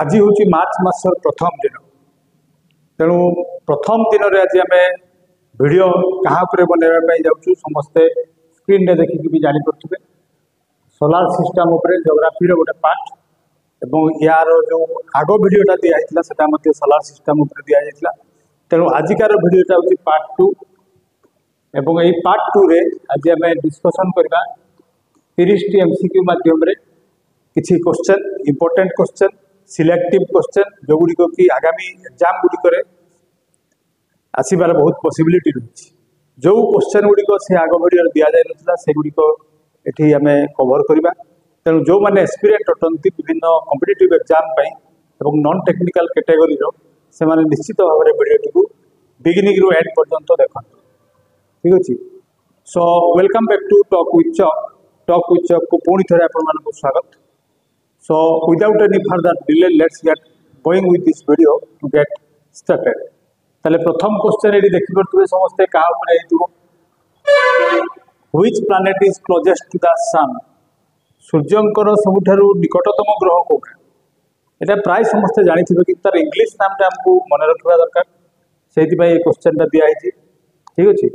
आज हूँ मार्च मासर प्रथम दिन तेणु प्रथम दिन में आज आम वीडियो क्या बनवाई जाऊँ समस्ते स्क्रीन रे देखिक भी जापे सोलार सिस्टम जियोग्राफी गोटे पार्ट एवं यार जो आग भिडटा दिखाई से सोलार सिस्टम दिखाई तेणु आजिकार भिडटा हूँ पार्ट 2 एवं यही पार्ट 2 रे आज आम डिस्कसन करवा 30 टी MCQ माध्यम किसी question important question selective question जो गुड़िक कि आगामी एग्जाम गुड़िक आसबार बहुत पॉसिबिलिटी रही जो क्वेश्चन गुड़िक से आग भिडियो दि जाता से गुड़िक ये आम कवर करवा तेणु जो मैंने एक्सपीरियंट अटंती विभिन्न कॉम्पिटिटिव एग्जाम और नॉन टेक्निकल कैटेगरी से मैंने निश्चित भाव में भिडियो को बिगिनिंग रु एंड पर्यंत देखते ठीक अच्छे। So welcome back to talk with चक को पुणी थे आपण स्वागत। So without any further delay, let's get going with this video to get started. ताले प्रथम क्वेश्चन ये देखि परतुबे समस्ते का ऊपर आइतु Which planet is closest to the sun? सूर्यंकर सबुठारु निकटतम ग्रह कोटा एटा प्राय समस्ते जानि थिबे कि तार इंग्लिश नामटा हमकु मन रखिबा दरकार सेति पय क्वेश्चनटा दिया आइछि ठीक अछि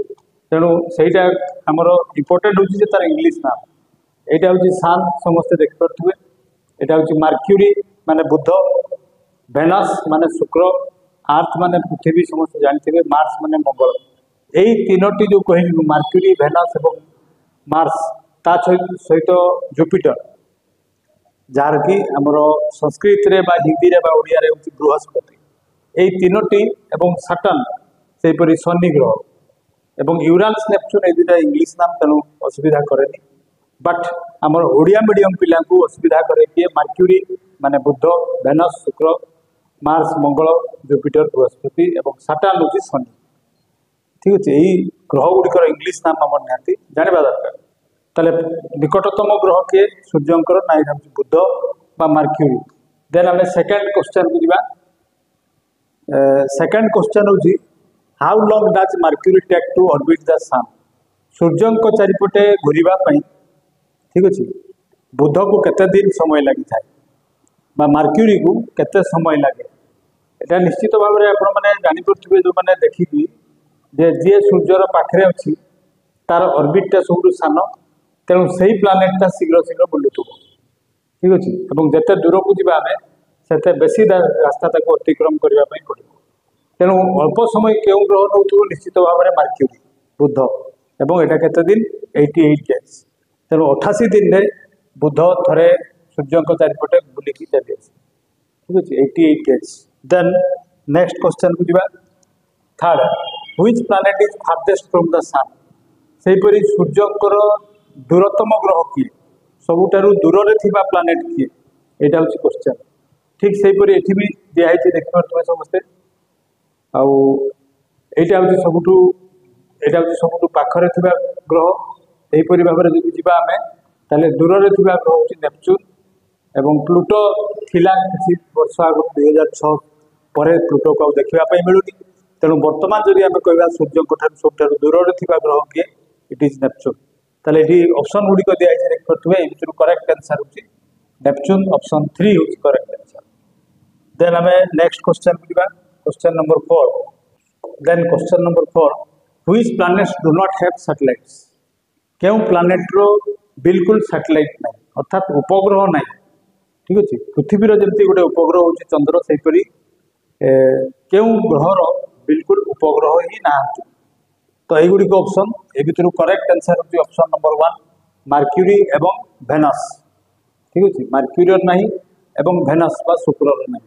तेणु सेटा हमर इंपोर्टेंट होछि जे तार इंग्लिश नाम एटा होछि सन समस्ते देखि परतुबे एटा हूँ मार्क्यूरी माने बुध वेनस माने शुक्र अर्थ माने पृथ्वी समस्त जानते मार्स माने मंगल यही तीनोटी जो कहली मार्क्यूरी वेनस और मार्स ता सहित जुपिटर जार कि आमर संस्कृत रे बा हिंदी रे बा ओडिया रे हूँ बृहस्पति यही तीनोटी एवं सटन सेपरी शनि ग्रह एवं यूरानस नेपच्यून ये दुटा इंग्लिश नाम तेणु असुविधा करेनि बट आमर ओडिया मीडियम पिला को असुविधा करे किए मार्क्यूरी माने बुध वेनस शुक्र मार्स मंगल जुपिटर बृहस्पति और सटर्न हूँ शनि ठीक अच्छे यही ग्रह गुड़िकर इंग्लिश नाम आम निहाती जानवा दरकार ताले निकटतम ग्रह किए सूर्यंकर ना हूँ बुध बा मार्क्यूरी। देन आम सेकेंड क्वेश्चन को जीवा सेकेंड क्वेश्चन हूँ how long does Mercury take to orbit the sun सूर्यंक चारिपटे घूरवा ठीक अच्छे बुध को केते दिन समय लगी था मार्क्यूरी को केते समय लगे এটা निश्चित भाव में आपण मैंने जापे जो मैंने देखिकी जे जी सूर्यर पाखे अच्छी तार ऑर्बिटा सब सान तेणु से ही प्लानेटा शीघ्र शीघ्र बुलूथुब ठीक अच्छे और जिते दूर को जी आम से बेसी रास्ता अतिक्रम करने पड़ो तेणु अल्प समय क्यों ग्रह नौ निश्चित भाव में मार्क्यूरी बुध और यहाँ केते दिन 88 डेज तेणु 88 दिन में बुध थे सूर्य चारिपटे बुलिकी चली ठीक अच्छे 88 डेज। देन नेक्स्ट क्वेश्चन को जीवा third which planet is farthest from the sun सेपरी सूर्यंकर दूरतम ग्रह किए सबुठारु दूर रे थिबा प्लैनेट किए एटा हूँ क्वेश्चन ठीक सेपरी एठी भी दिखाई देखिए तुम समस्ते आउ एटा हूँ सबुठु पाखरे थिबा ग्रह यहीपरि भाव में जब जी आम ताले दूर रे थिबा ग्रह हूँ नेपच्यून एवं प्लूटो थिला किसी वर्ष आग 2006 पर प्लूटो को देखा मिलूनी तेणु बर्तमान जब आम कह सूर्य सब दूर रे थिबा ग्रह किए इट इज नेपच्यून ताले ये ऑप्शन गुड़िक दिखाई देखिए ये करेक्ट आंसर हूँ नेपच्यून ऑप्शन 3 हूँ करेक्ट आंसर। देन आम नेक्स्ट क्वेश्चन को question number 4 then question number 4 which planets do not have satellites क्यों प्लानेट्रो बिल्कुल सैटेलाइट ना अर्थात उपग्रह ना ठीक अच्छे पृथ्वीर जमी गोटे उपग्रह हूँ चंद्र सेपरी क्यों ग्रहर बिल्कुल उपग्रह ही ना तो युड़िक ऑप्शन ए भर करेक्ट आंसर हूँ ऑप्शन नंबर 1 मार्क्यूरी एवं वेनस ठीक अच्छे मार्क्यूरी ना एवं वेनस बा शुक्र ना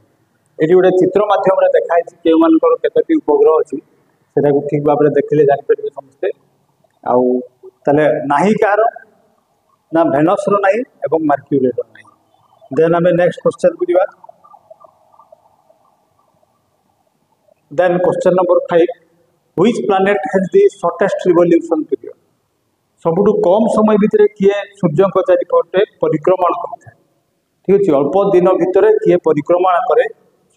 ये गोटे चित्र मध्यम देखाई क्यों मानकर केतोटी उपग्रह अच्छी से ठीक भाव में देखिले जापर समस्ते आउ ताले नाही कार ना वेनस रो नाही एवं मार्क्यूरी रो नाही। देन आम नेक्स्ट क्वेश्चन को जीवा then question number 5 which planet has the shortest revolution period सबुठु कम समय भितर किए सूर्य चारिपटे परिक्रमण करता ठीक अच्छे अल्प दिन भितर किए परिक्रमण करे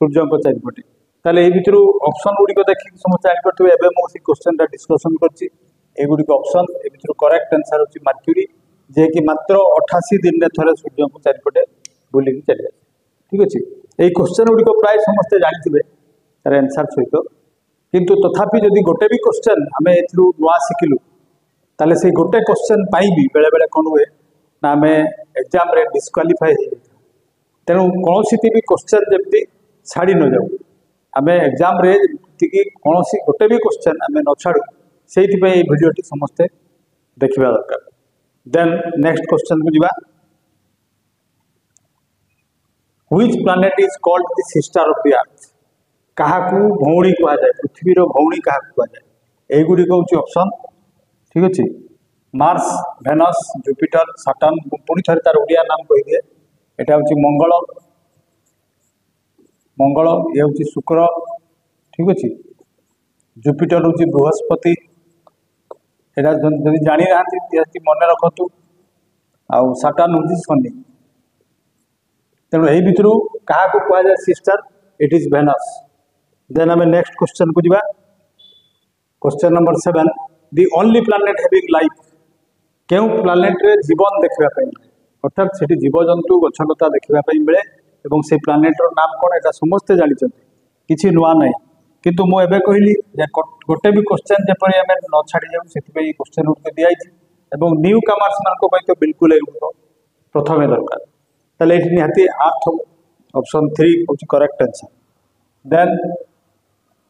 सूर्य चारिपटे ताले ये भर ऑप्शन गुड़िक देखिए समस्त जापे एवं मुझे क्वेश्चन डिस्कसन करगुड़िक ऑप्शन ए भर करेक्ट आंसर हूँ मार्क्यूरी जे कि मात्र 88 दिन में थे सूर्य को चारिपटे बुलिकी चली आसे ठीक अच्छे। এই क्वेश्चन गुड़िक प्राय समस्ते जानी तार आंसर सहित किंतु तथापि जदि गोटे भी क्वेश्चन आम ए नुआ शिखिलु ताले से गोटे क्वेश्चन भी बेले बेले कौन हुए ना आम एग्जाम रे डिस्क्वालीफाई हो तेणु कौन भी क्वेश्चन जमी छाड़ी न जाऊ आम एग्जाम रे कौन गोटे भी क्वेश्चन आम न छाड़ू से भिडियोटी समस्ते देखा दरकार। देन नेक्स्ट क्वेश्चन को जीवा which planet is called the sister of the अर्थ कहा भौणी कह जाए पृथ्वी भौणी क्या कह जाए यही हूँ ऑप्शन ठीक अच्छे मार्स भेनस जुपिटर सटर्न पुणी थे तार ओडिया नाम कही दिए यहाँ हूँ मंगल मंगल ये हूँ शुक्र ठीक अच्छे जुपिटर हूँ बृहस्पति यहाँ जब जानी ना मन रखु आउ सटर्न हूँ शनि तेणु यही भितर क्या कह जाए सिस्टर इट इज भेनस। देन आम नेक्स्ट क्वेश्चन को जीवा question number 7 the only planet having life क्यों प्लैनेट रे जीवन देखा अर्थात से जीवजंतु गछलता देखा मिले और से प्लैनेटर नाम कौन है समस्ते जानते किसी नुआ ना किंतु मुझे कहली गोटे भी क्वेश्चन जपरी आम न छाड़ी जाऊँ से क्वेश्चन गुड़िक दिखाई न्यू कमर्स मान तो बिल्कुल प्रथम दरकार ताले निहाती 8 ऑप्शन 3 हूँ correct answer. Then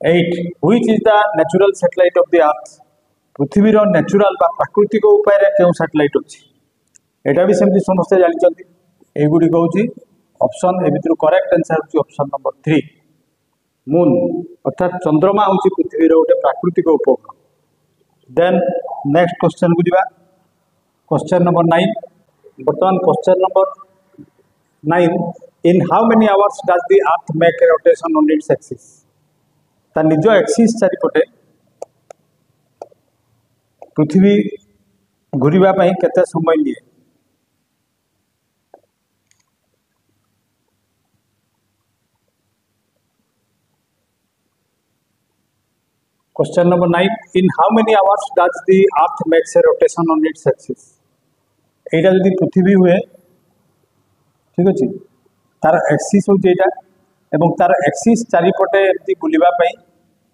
8 which is the natural satellite of the earth पृथ्वीर नेचुरल प्राकृतिक उपाय क्यों सैटेलाइट अच्छी यहाँ भी सेमती समस्ते जानते युड़िक हूँ ऑप्शन ए भर करेक्ट आंसर हूँ ऑप्शन नंबर 3 मून अर्थात चंद्रमा हूँ पृथ्वीर गोटे प्राकृतिक उपग्रह। देन नेक्स्ट क्वेश्चन को जीवा क्वेश्चन नंबर 9 बर्तमान question number 9 in how many hours does the earth make a rotation on its axis ता निज एक्सिस चारिपटे पृथ्वी घूरवा केते समय लिए question number 9 in how many hours does the earth makes a rotation on its axis यहाँ जब पृथ्वी हुए ठीक अच्छे तार एक्सिस हूँ यहाँ तार एक्सिस चारिपटे एमती बुलवाई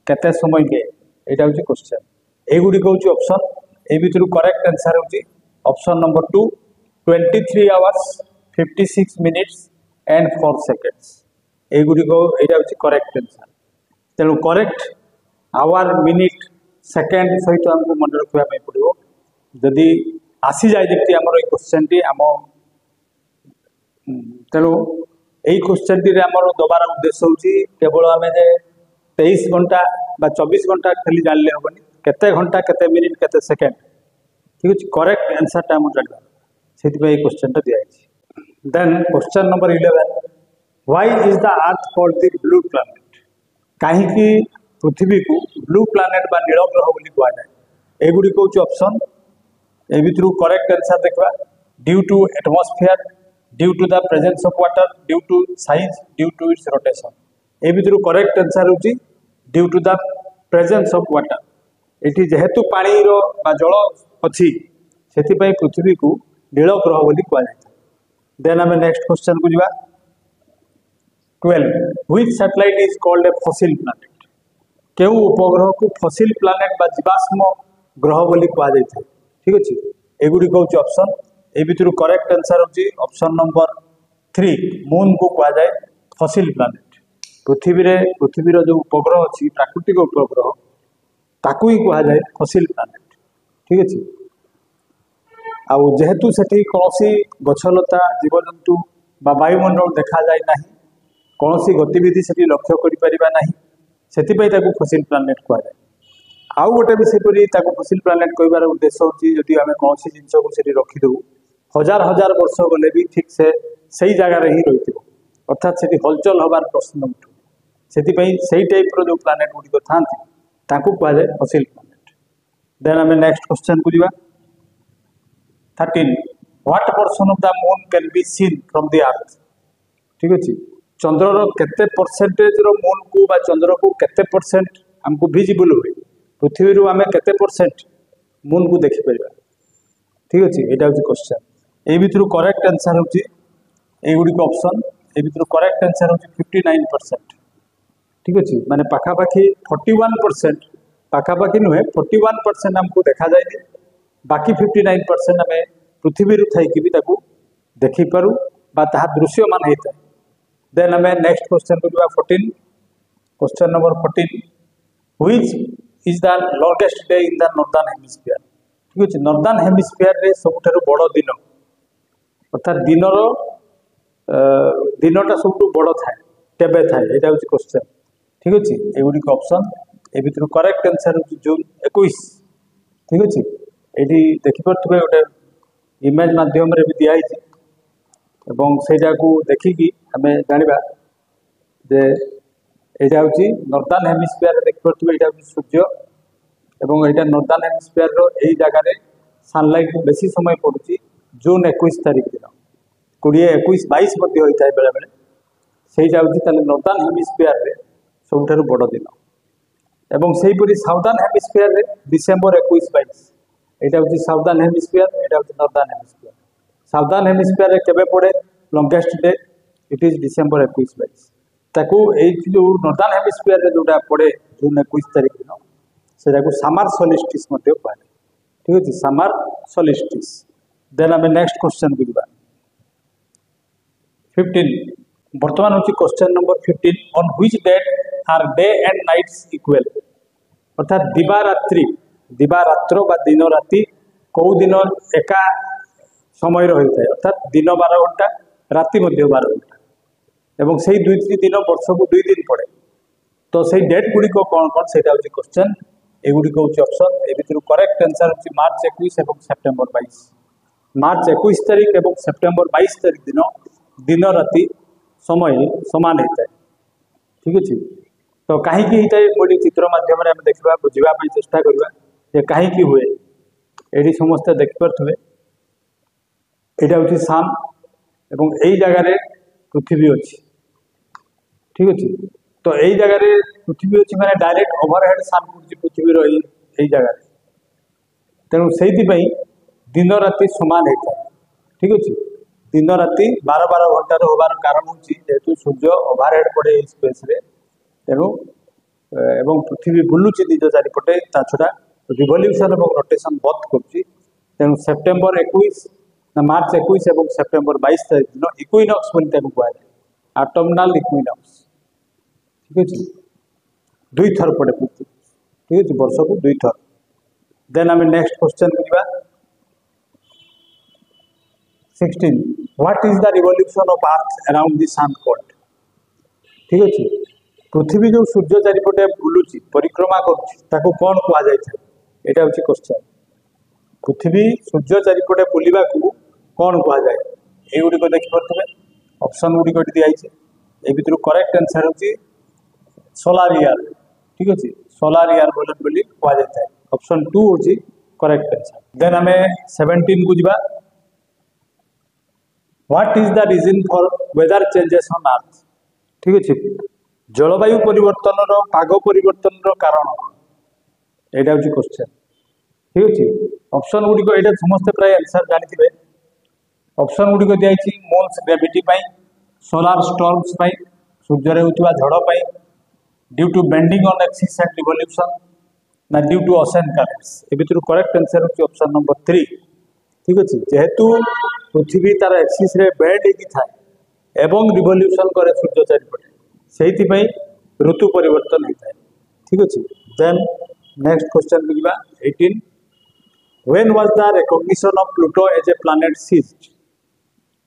केते समय लिए यहाँ हूँ क्वेश्चन युड़िक हूँ ऑप्शन ए भर करेक्ट आंसर हूँ option number 2 23 hours 56 minutes and 4 seconds युड़िक यहाँ हूँ करेक्ट आंसर। तेणु करेक्ट आवर मिनिट सेकेंड सहित आमको मन रखापी पड़ो जदि आसी जाए जमी आमर क्वेश्चन टी आम तेणु यही क्वेश्चन टी आमर दबार उद्देश्य हूँ केवल आम 23 घंटा 24 घंटा खाली जानले हेनी केते घंटा केते मिनिट केते सेकेंड ठीक अच्छे करेक्ट आंसर टा जानवा से क्वेश्चन टा दिखाई। Then question number 11 why is the earth called the blue planet कहीं पृथ्वी को ब्लू प्लैनेट बा नील ग्रह बोली कह जाए युड़िक हूँ ऑप्शन ए भर करेक्ट आंसर देखा due to atmosphere due to the presence of water due to size due to its rotation ए भर करेक्ट आंसर हूँ due to the presence of water ये जेहेतु पानी जल अच्छी से पृथ्वी को नील ग्रह बोली कह जाए। देन आम नेक्स्ट क्वेश्चन को जीवा 12 which satellite is called a फसिल प्लैनेट क्यों उपग्रह को फसिल प्लैनेट बा जीवाश्म ग्रह बोली कह जाए ठीक अच्छे युड़िक हूँ ऑप्शन ए भर करेक्ट आंसर हूँ ऑप्शन नंबर 3 मून को कह जाए फसिल प्लैनेट पृथ्वीर जो उपग्रह अच्छी प्राकृतिक उपग्रह ताकू ही कह जाए फसिल प्लैनेट ठीक अच्छे आउ जेहेतु से कौन गछलता जीवजंतु बा वायुमंडल देखा जाए ना कौन गतिविधि से लक्ष्य करना से फसिल प्लैनेट कह जाए। आउ गोटे भी सेपरी फसिल प्लैनेट कहबार उद्देश्य होची जदि आम कौन जिनस को रखीदू हजार हजार वर्ष गले भी ठीक से सही जगार ही रही अर्थात से हलचल हबार प्रश्न उठू से टाइप जो प्लैनेट गुड़िक था कह जाए फसिल प्लैनेट। देन आम नेक्स्ट क्वेश्चन को जीवा 13 what person of the moon can be scene from the earth ठीक अच्छे चंद्रर केते परसेंटेज मून को चंद्र को केते परसेंट हमको विजिबल हुए पृथ्वी आम केते परसेंट मून को देखिपर ठीक अच्छे यहाँ हूँ क्वेश्चन ये भर करेक्ट आंसर हूँ युड़िक ऑप्शन ए भितर करेक्ट आंसर होची 59%। ठीक अच्छे माने पाखापाखि 41% पाखापाखि नुहे 41% हमको देखा जाए, बाकी 59% आम पृथ्वी थी भी देखिपारू बा ताहा दृश्यमान होता है। देन आम नेक्स्ट क्वेश्चन को 14 question number 14 which is the longest day in the northern hemisphere. ठीक अच्छे नॉर्दर्न हेमिस्फीयर रे सबुठारु बड़ दिन अर्थात दिनटा सब बड़ थाए केबे थाए यहाँ हूँ क्वेश्चन। ठीक अच्छे एगुड़ी ऑप्शन ए भितर करेक्ट आंसर हूँ जून 21। ठीक अच्छे ये देखिपे गोटे इमेज मध्यम भी दिखाई से देखिकी आम जाना जे यहाँ हूँ नॉर्दर्न हेमिस्फीयर देखिपे यहाँ हूँ सूर्य और यहाँ नॉर्दर्न हेमिस्फीयर यही जगह सनलाइट बेसी समय पड़ुची जून 21 तारीख दिन 20-21-22 होता है बेले बेले से जाऊँगी नॉर्दर्न हेमिस्फीयर रे सबुठारु बड़ दिन एवं से ही साउदर्न हेमिस्फीयर रे डिसेम्बर 21-22 यहाँ हूँ साउदर्न हेमिस्फीयर यहाँ हूँ नॉर्दर्न हेमिस्फीयर। साउदर्न हेमिस्फीयर रे केबे पड़े longest day it is December 21-22 ताकू जो नॉर्दर्न हेमिस्फीयर रे जोटा पड़े जून 21 तारीख दिन से समर सोलिस्टिस कहते। ठीक अच्छे समर सोलिस्टिस। देन आम नेक्स्ट क्वेश्चन को जा 15 बर्तमान हूँ question number 15 on which date are day and nights equal अर्थात दिवारात्र बा दिन राति कौ दिन एका समय होता है अर्थात दिन 12 घंटा राति 12 घंटा एवं से दुई दिन वर्ष को 2 दिन पड़े तो से डेट गुड़िक कौन कौन से क्वेश्चन एगुड़ी हूँ ऑप्शन ए भितर करेक्ट आंसर हूँ मार्च 21 और सेप्टेम्बर 22। मार्च 21 तारीख और सेप्टेम्बर 22 तारीख दिन दिन राति समय सामान होता है। ठीक अच्छे तो कहीं होता है मोदी चित्र माध्यम देखा बुझापी चेष्टा करवा कहीं हुए ये समस्ते देखिपे यहाँ हूँ सान एवं यही जगार पृथ्वी अच्छी। ठीक अच्छे तो यही जगार पृथ्वी अच्छी मैंने डायरेक्ट ओवरहेड सान पड़ी पृथ्वी यही जगार तेणु से दिन राति सामान होता है। ठीक अच्छे दिन राति 12-12 घंटार होबार कारण हूँ जेहेतु सूर्य ओवरहेड पड़े स्पेस रे तेणु एवं पृथ्वी बुलूची निज चारिपटे ता छड़ा रिवोल्यूशन और रोटेशन बंद करुच्ची तेणु सेप्टेम्बर 21 मार्च 21 और सेप्टेम्बर 22 तारीख दिन इक्विनॉक्स कहुए ऑटमनल इक्विनॉक्स। ठीक अच्छे 2 थर पड़े पृथ्वी। ठीक अच्छे वर्ष को 2 थर। देन आम नेक्स्ट क्वेश्चन को जा 16 what is the revolution of earth around the sun called. ठीक अच्छे पृथ्वी जो सूर्य चारिपटे बुलूची परिक्रमा करुच्ची कौन कह जाए यहाँ हूँ क्वेश्चन। पृथ्वी सूर्य चारिपटे बुलवा को कौन कह जाए ये गुड़िक देखिपे ऑप्शन गुड़िक दिखाई ए भितर करेक्ट आंसर हूँ सोलार ईयर। ठीक अच्छे सोलार ईयर बोली कह जाए ऑप्शन 2 हूँ करेक्ट आंसर। देन आम 17 को जा what is the reason for weather changes on earth. ठीक अच्छे जलवायु परिवर्तन पाग परिवर्तन कारण यहाँ हूँ क्वेश्चन। ठीक अच्छे ऑप्शन गुड़िक ये समस्ते प्राय आंसर जानी ऑप्शन गुड़िक दिखाई मून्स ग्रेविटी सोलार स्टॉर्म्स सूर्य होता झड़ due to bending on axis and revolution ना ड्यू टू ओशन करेंट्स ए भितर करेक्ट आंसर हूँ ऑप्शन नंबर 3। ठीक अच्छे जेहेतु पृथ्वी तार एक्सिस रे बेंड होती थाए एवं रिवोल्यूशन करे सूर्य चारिपटे से ऋतु परिवर्तन होता है। ठीक अच्छे देन नेक्स्ट क्वेश्चन को 18 when was the recognition of Pluto as a planet ceased.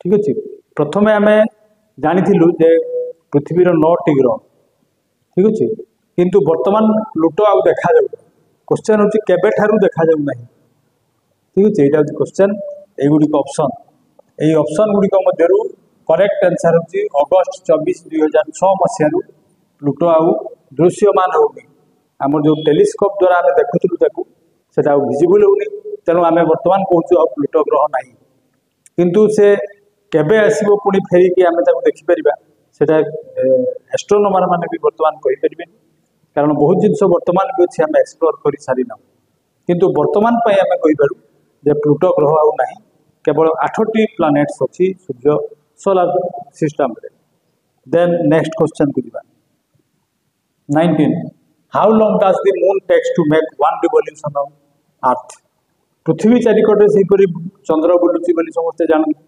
ठीक अच्छे प्रथम आम जानी जे पृथ्वीर 9टी ग्रह। ठीक अच्छे किंतु वर्तमान प्लूटो आउ देखा जाऊ क्वेश्चन हूँ केबे ठारू देखा जाऊ नहीं। ठीक अच्छे यहाँ हूँ क्वेश्चन एगुड़िक ऑप्शन यही ऑप्शन गुड़िक मध्य करेक्ट आंसर हूँ अगस्ट 24 2006 मसीह प्लूटो आउ दृश्यमान होनी आम जो टेलीस्कोप द्वारा आम देखुलू से विजिबल होनी तेणु आम बर्तमान कहूँ प्लूटो ग्रह ना किंतु से केबे आसो पुणी फेरिकी आम देखिपर से एस्ट्रोनोमर मैंने भी बर्तमान कहींपर कारण बहुत जिनस बर्तमान भी अच्छे आम एक्सप्लोर कर सारीना किंतु बर्तमान आम कहींपर जे प्लूटो ग्रह आउ ना केवल 8टी प्लानेट्स अच्छी सूर्य सोलार सिस्टम रे देन नेक्स्ट क्वेश्चन को जीवा 19 how long does the moon takes to make one revolution of earth पृथ्वी चारिकटे सेपरी चंद्र बुलुची बोली समस्ते जानते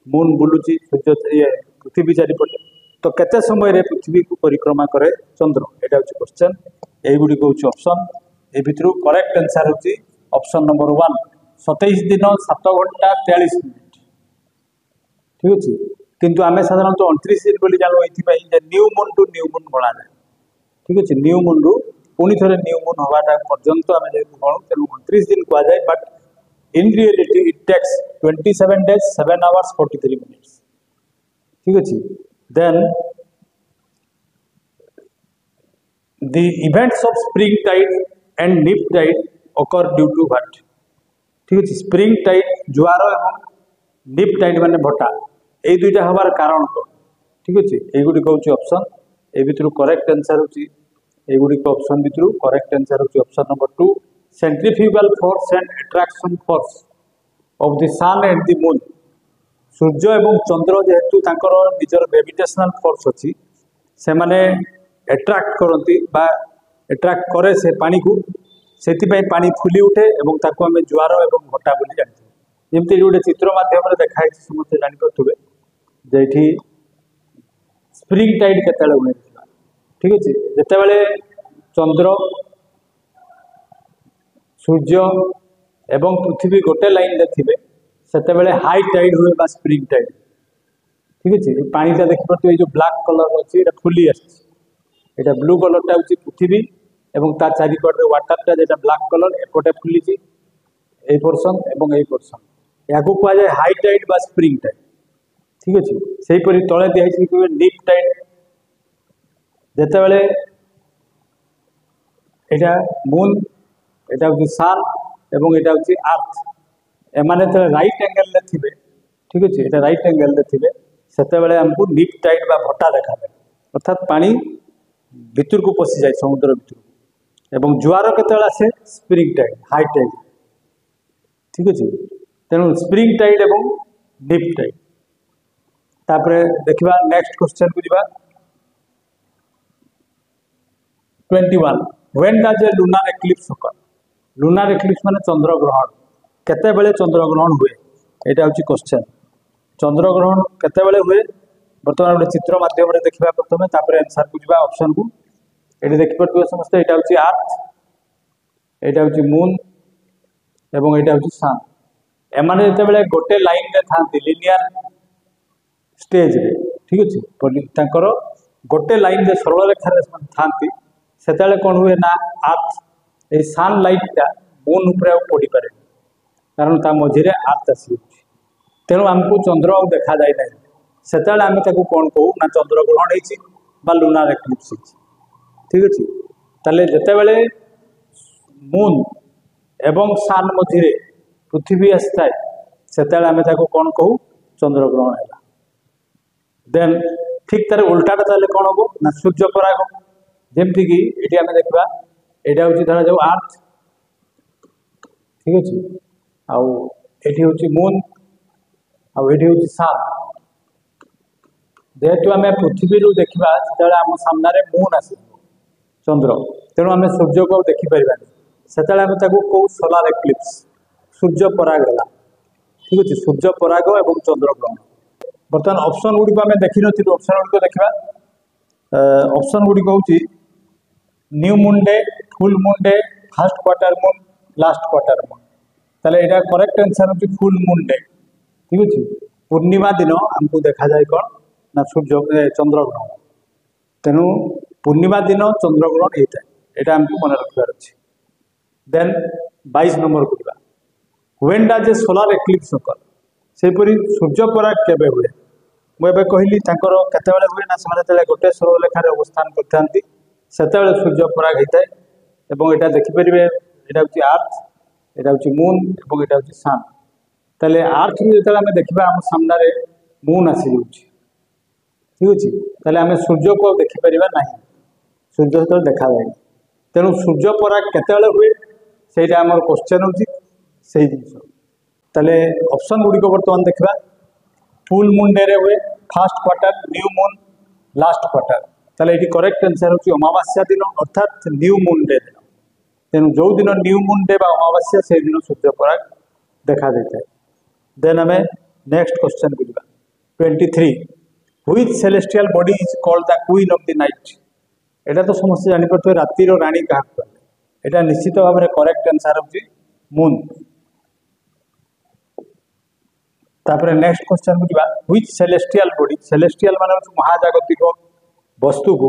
मून बुलुची सूर्य ये पृथ्वी चारिपटे तो केते समय रे पृथ्वी को परिक्रमा करे चंद्र एटा होची क्वेश्चन एगुडी को होची ऑप्शन ए भितरु करेक्ट आंसर होची ऑप्शन नंबर 1 27 दिन 7 घंटा 43 मिनिट ठीक अछि किंतु आमे साधारणतः 29 दिन बोली जानो एथि पई जे new moon to new moon गणा जाय ठीक अछि न्यू मून रु पुनी थरे न्यू मून हवाटा पर्यंत आमे जे गणु तेनु 29 दिन को जाय but in reality it takes 27 days 7 hours 43 minutes ठीक अछि then the events of spring tide and nip tide occur due to what ठीक अछि spring tide जुआर एवं nip tide माने भटा ए दुइटा हवार कारण को ठीक अछि ए गुडी कहउछि ऑप्शन ए भितरु करेक्ट आंसर होछि ए गुडी को ऑप्शन भितरु करेक्ट आंसर होछि option number 2 centrifugal force and attraction force of the sun and the moon सूर्य एवं चंद्र जेहेतु तांकर निजर ग्रेविटेशनल फोर्स अछि से माने अट्रैक्ट करंती बा अट्रैक्ट करे से पानी को सेति पई पानी फुली उठे एवं ताको हमें ज्वार एवं घटा बोली जानथि जेमति गोटे चित्र माध्यम रे देखाइ समस्त जानि करथुबे जेठी स्प्रिंग टाइड केतेले हुए ठीक अछि जेते बेले चंद्र सूर्य एवं पृथ्वी गोटे लाइन रे थिबे सेते बेले हाई टाइड हुए बा स्प्रिंग टाइड ठीक अछि पानीटा देखि परतो ए जो ब्लैक कलर अछि एटा फुली आछि एटा ब्लू कलर टा अछि पृथ्वी एवं ता चारि कोट रे वाटर टा जेटा ब्लैक कलर एपटे फुली छि ए पोर्शन एवं ए पोर्शन याको को जाय हाई टाइड बा स्प्रिंग टाइड ठीक अछि सेही परि तळे दिया छि कि डीप टाइड जेते बेले एटा मून एटा होची सन एवं एटा होची अर्थ एमाने तो राइट एंगल ले थिबे ठीक अछि एटा राइट एंगल ले थिबे सेते बेले हमकु डीप टाइड बा भटा देखा दे अर्थात पानी भितर को पसी जाय समुद्र भितर एवं जुआर केतेला से स्प्रिंग टाइड हाई टाइड ठीक अछि तेनु स्प्रिंग टाइड एवं डीप टाइड तापरे देखिबा नेक्स्ट क्वेश्चन को दिबा 21 when does a lunar eclipse occur lunar eclipse माने चंद्र ग्रहण केते बेले चंद्र ग्रहण हुए एटा होची क्वेश्चन चंद्र ग्रहण केते बेले हुए वर्तमान गोटे चित्र माध्यम रे देखिबा प्रथमे तापरे आंसर को दिबा ऑप्शन को एटी देखि परतु समस्त एटा होची अर्थ एटा होची मून एवं एटा होची सन एमाने जेते बेले गोटे लाइन रे थांती लिनियर स्टेज रे ठीक अछि तांकर गोटे लाइन रे सरल रेखा रे थांती सेतेले कोन हुए ना अर्थ ए सन लाइट ता मून ऊपर पड़ी पारे कारण ता मझिरे अर्थ आसी तेणु आमको चंद्र देखा जाए ना सेतेले आमे ताको कोन कहू ना चंद्र ग्रहण हेछि बा लूनर एक्लिप्स हेछि ठीक अछि तले जते बेले मून एवं सन मझिरे पृथ्वी आस्ताय सेतेले आमे ताको कोन कहू चंद्र ग्रहण हैला देन ठीक तारे उल्टाटा ताले कोन होबो ना सूर्य पराग जेमति कि एटी आमे देखबा एटा होची धरा जाऊ अर्थ ठीक अछि आउ एटी होची मून आउ एटी होची सन जेहेतु आमे पृथ्वी रु देखबा सेतेले हम सामने रे मून आसी चंद्र तेणु आमे सूर्य को देखि परिबा सेतेले आमे ताको को सोलार एक्लिप्स सूर्य पराग होला ठीक अछि सूर्य पराग एवं चंद्र ग्रहण बर्तमान ऑप्शन गुडी को आमे देखि नथि ऑप्शन गुडी को देखबा ऑप्शन गुडी को होची new moon day full moon day first quarter moon last quarter moon ताले एटा करेक्ट आंसर होची फुल मून डे ठीक अछि पूर्णिमा दिन हमको देखा जाय कोन ना सूर्य चंद्र ग्रहण तेनु पूर्णिमा दिन चंद्र ग्रहण हेता एटा हमको मन रखबार अछि देन 22 नंबर को दिबा when does a solar eclipse occur सेपरी सूर्य पराग केबे हुए मु एबे कहली तांकर केते बेले हुए ना समाने तले गोटे सरल रेखा रे अवस्थान करथांती सेते बेले सूर्य पराग हेताय एवं एटा देखि परिबे एटा होची अर्थ एटा होची मून एवं एटा होची सन तले अर्थ रे जेतले हम देखिबा हम सामने रे मून आसी जाउची ठीक अछि तले हम सूर्य को देखि परिबा नाही सूर्य तो देखा जाय तेनु सूर्य पराग केते बेले हुए सेटा हमर क्वेश्चन होची सेही जिंस तले ऑप्शन गुडी को वर्तमान देखबा फुल मून डे रे हुए first quarter new moon last quarter ताले ये करेक्ट आंसर होची अमावास्या दिन अर्थात न्यू मून डे दिन तेणु जो दिन न्यू मून डे बा अमावास्या से दिन सूर्य पराग देखा देता है। देन हमें नेक्स्ट क्वेश्चन बुझा 23 which celestial body is called the queen of the night. एटा तो समस्त जानि पड़थि रातिर रानी का एटा निश्चित भाव में करेक्ट आंसर होची मून। तापर नेक्स्ट क्वेश्चन बुझा व्हिच सेलेस्टियल बॉडी सेलेस्टियल माने महाजागतिक वस्तु को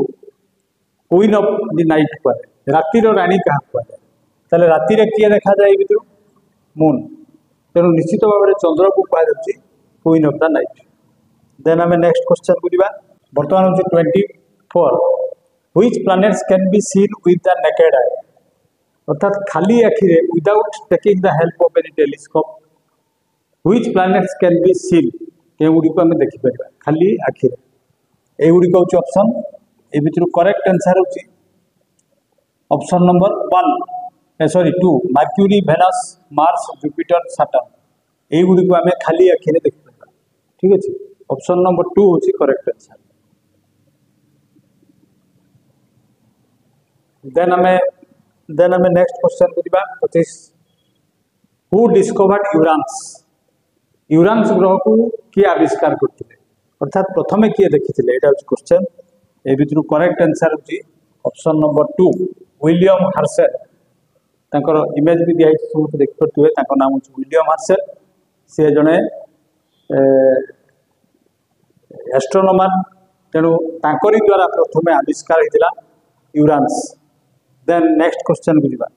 क्वीन ऑफ द नाइट कहे रातिर रानी क्या कहे ताले रातिर किए देखा जाए भितर मून तेणु निश्चित भाव में चंद्र को कहुच्छी queen of the night. Then आम नेक्स्ट क्वेश्चन बुझा बर्तमान हूँ 24 which planets can be seen with the naked eye अर्थात खाली आखिरे without taking the help of any telescope which planets can be seen के गुड़ी को आम देखिपर खाली आखिरे एगुड़ी हूँ ऑप्शन ए भितर करेक्ट आंसर होची option number 2 Mercury Venus Mars Jupiter Saturn एगुड़ी को आम खाली आखिरे देखिपर ठीक अच्छे ऑप्शन नंबर 2 होची करेक्ट आंसर। देन हमें नेक्स्ट क्वेश्चन बुझा 25 हु डिस्कवर्ड यूरानस यूरानस ग्रह को किए आविष्कार करते अर्थात प्रथमे किए देखी यहाँ हूँ क्वेश्चन ए भितर करेक्ट आंसर होची ऑप्शन नंबर 2 विलियम हार्सेल तांकर इमेज भी दिखाई समस्त देखिपे नाम हूँ विलियम हार्सेल सी जड़े एस्ट्रोनॉमर तेणु तांकरी द्वारा प्रथमे आविष्कार होता यूरानस। देन नेक्स्ट क्वेश्चन बुझा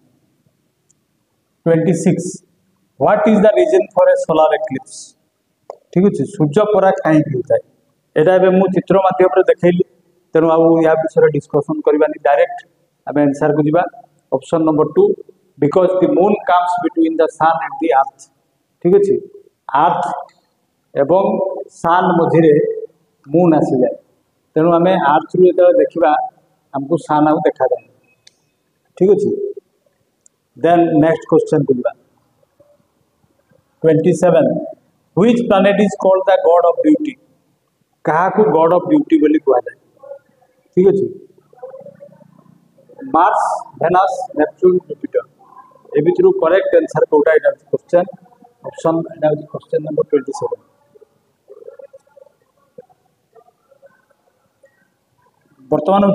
26 what is the reason for a solar eclipse ठीक अच्छे सूर्य पराग कहीं होता है यहाँ मुझे चित्र माध्यम देखली तेणु या विषय डिस्कसन करवानी डायरेक्ट आम आंसर को जीवा option number 2 because the moon comes between the sun and the earth ठीक अच्छे अर्थ एवं सन मझे मून आसी जाए तेणु आम अर्थ रु जो देखा आमको सन आउ देखा जाए ठीक अच्छे। देन नेक्स्ट क्वेश्चन को जीवा 27 which planet is called the god of beauty क्या गॉड ऑफ ब्यूटी बोली कहुए ठीक अच्छे मार्स वेनस नेपच्यून जुपिटर ए भितर करेक्ट आंसर कोटा यहाँ क्वेश्चन ऑप्शन यहाँ क्वेश्चन नंबर 27। बर्तमान हूँ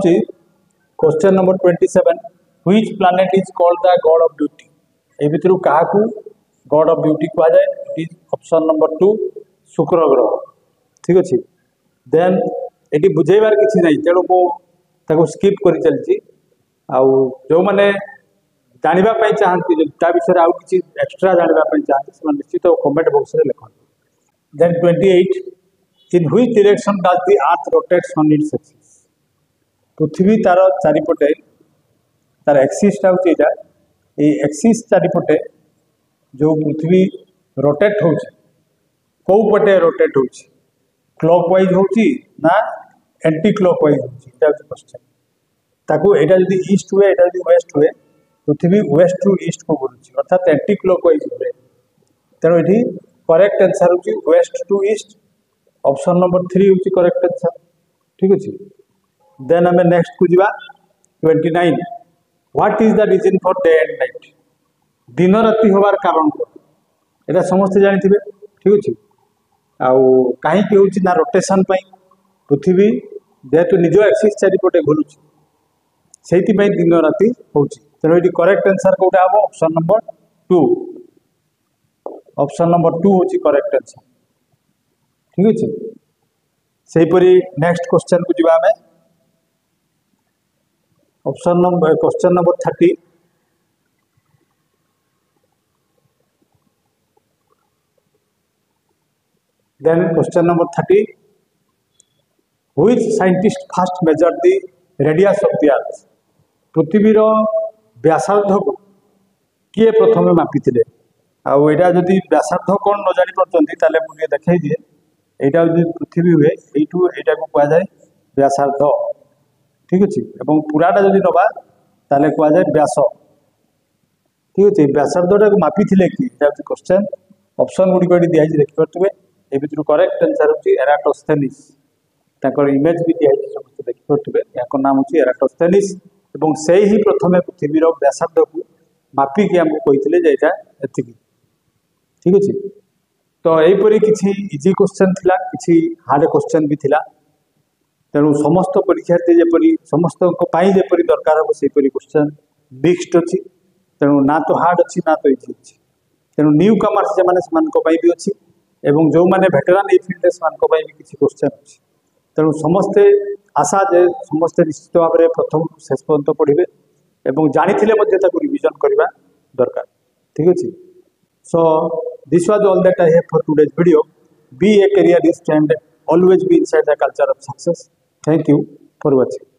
question number 27 which planet is called the god of beauty ए भितर क्या गॉड ऑफ ब्यूटी कहुए इट इज ऑप्शन नंबर 2 शुक्र ग्रह ठीक अच्छे। देन ये बुझेबार किसी ना तेणु मुझे स्किप कर चलती जो मैंने जानापी चाहती ता विषय आउ कि एक्सट्रा जानापी चाहती से निश्चित कमेंट बॉक्स में लिखते। Then 28 in which direction does the earth rotates on its axis पृथ्वी तार चारिपटे तार एक्सिसटा हूँ ये एक्सिस चारिपटे जो पृथ्वी रोटेट हो कौ पटे रोटेट हो क्लॉक वाइज होची ना एंटी क्लॉक वाइज होची एटा क्वेश्चन ताकू एटा जदी ईस्ट हुए एटा जदी वेस्ट हुए पृथ्वी वेस्ट टू ईस्ट को घूरुची अर्थात एंटी क्लॉक वाइज हुए तेणु ये करेक्ट आंसर होची west to east option number 3 होची करेक्ट आंसर ठीक अच्छे। देन हमें नेक्स्ट को जीवा 29 what is the reason for day and night दिन राति होबार कारण एटा समस्त जानी थे ठीक अच्छे कहीं हूँ रोटेशन पृथ्वी जेहेतु निज एक्सिस चारिपटे घूरुची से दिन राति हूँ तेणु ये करेक्ट आंसर कौटा हम ऑप्शन नंबर 2 ऑप्शन नंबर 2 हूँ करेक्ट आंसर ठीक अच्छे। सेहीपरि नेक्स्ट क्वेश्चन को जीवा आम option number question number 30 then question number 30 which scientist first measure the radius of the earth पृथ्वीर व्यासार्ध को किए प्रथमे मापिथिले आईटा जदि व्यासार्ध कौन न जानी पार्टी मुझे देखई दिए यहाँ जो पृथ्वी हुए यू यहाँ को कहुए व्यासार्ध ठीक अच्छे और पूराटा जदि नवा ताले कहुए व्यास ठीक अच्छे व्यासार्धटा को मापिथिले कि क्वेश्चन ऑप्शन गुड़िक दिखाई देखिपे ए भितर करेक्ट आंसर होची एराटोस्थेनिस ताकर इमेज भी दिखाई समस्त देखिपे या नाम हूँ एराटोस्थेनिस और से ही प्रथम पृथ्वीर व्यासार्ध को मापिकी आमको कहते एति ठीक अच्छे। तो यहीपरी किसी इजी क्वेश्चन थिला किसी हार्ड क्वेश्चन भी थिला तेणु समस्त परीक्षार्थी जपरी समस्त जपरी दरकार हम से क्वेश्चन मिक्सड अच्छी तेणु ना तो हार्ड अच्छी ना तो इजी अच्छी तेणु न्यू कमर्स से भी अच्छी एवं जो मैंने भेटेरान ये फील्ड से भी किसी क्वेश्चन अच्छी तेणु समस्ते आशा जे समस्ते निश्चित भाव में प्रथम शेष पर्यंत पढ़े और जानी रिविजन करवा दरकार ठीक अच्छे। So this was all that I have for today's video. Be a careerist and always be inside the culture of success. Thank you for watching.